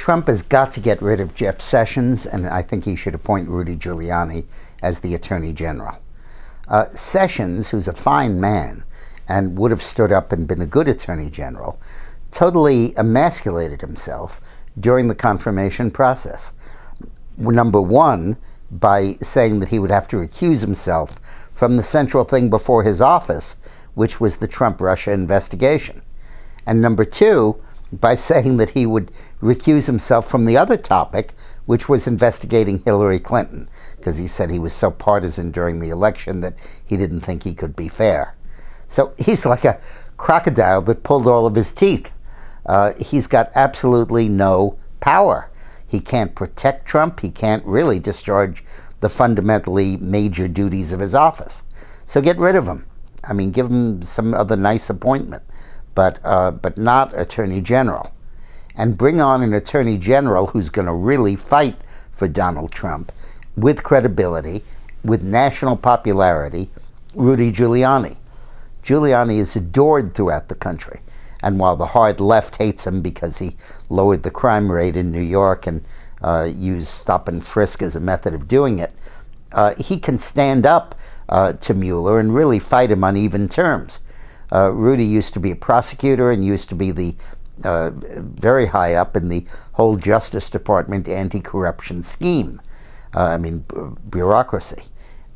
Trump has got to get rid of Jeff Sessions, and I think he should appoint Rudy Giuliani as the Attorney General. Sessions, who's a fine man and would have stood up and been a good Attorney General, totally emasculated himself during the confirmation process. Number one, by saying that he would have to recuse himself from the central thing before his office, which was the Trump-Russia investigation. And number two, by saying that he would recuse himself from the other topic, which was investigating Hillary Clinton, because he said he was so partisan during the election that he didn't think he could be fair. So he's like a crocodile that pulled all of his teeth. He's got absolutely no power. He can't protect Trump. He can't really discharge the fundamentally major duties of his office. So get rid of him. I mean, give him some other nice appointment, but not Attorney General. And bring on an Attorney General who's going to really fight for Donald Trump with credibility, with national popularity, Rudy Giuliani. Giuliani is adored throughout the country. And while the hard left hates him because he lowered the crime rate in New York and used stop and frisk as a method of doing it, he can stand up to Mueller and really fight him on even terms. Rudy used to be a prosecutor and used to be the very high up in the whole Justice Department anti-corruption scheme, bureaucracy.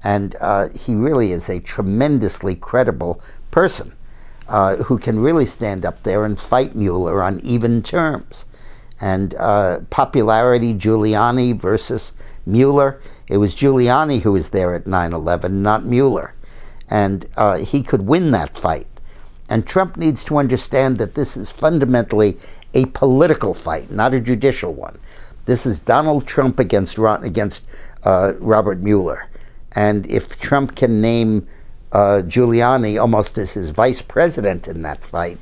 And he really is a tremendously credible person who can really stand up there and fight Mueller on even terms. And popularity, Giuliani versus Mueller. It was Giuliani who was there at 9/11, not Mueller. And he could win that fight. And Trump needs to understand that this is fundamentally a political fight, not a judicial one. This is Donald Trump against Robert Mueller. And if Trump can name Giuliani almost as his vice president in that fight,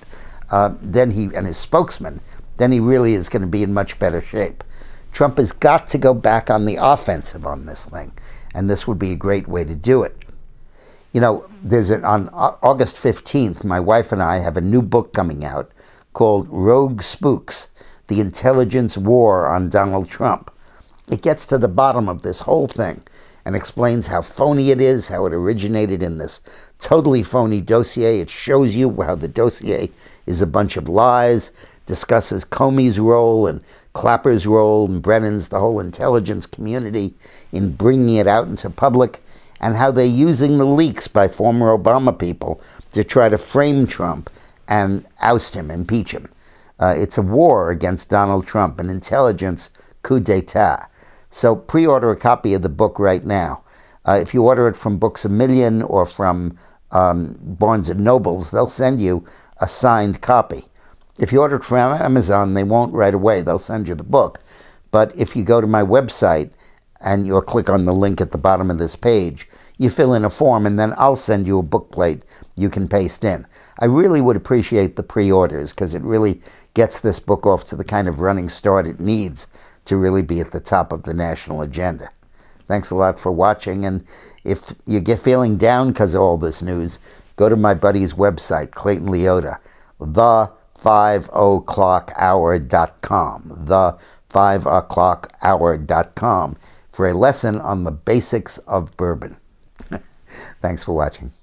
and his spokesman, then he really is going to be in much better shape. Trump has got to go back on the offensive on this thing, and this would be a great way to do it. You know, on August 15th, my wife and I have a new book coming out called Rogue Spooks, The Intelligence War on Donald Trump. It gets to the bottom of this whole thing and explains how phony it is, how it originated in this totally phony dossier. It shows you how the dossier is a bunch of lies, discusses Comey's role and Clapper's role and Brennan's, the whole intelligence community, in bringing it out into public, and how they're using the leaks by former Obama people to try to frame Trump and oust him, impeach him. It's a war against Donald Trump, an intelligence coup d'etat. So pre-order a copy of the book right now. If you order it from Books A Million or from Barnes & Nobles, they'll send you a signed copy. If you order it from Amazon, they won't right away. They'll send you the book. But if you go to my website and you'll click on the link at the bottom of this page, you fill in a form, and then I'll send you a book plate you can paste in. I really would appreciate the pre-orders, because it really gets this book off to the kind of running start it needs to really be at the top of the national agenda. Thanks a lot for watching, and if you get feeling down because of all this news, go to my buddy's website, Clayton Leota, the5oclockhour.com, the5oclockhour.com, for a lesson on the basics of bourbon. Thanks for watching.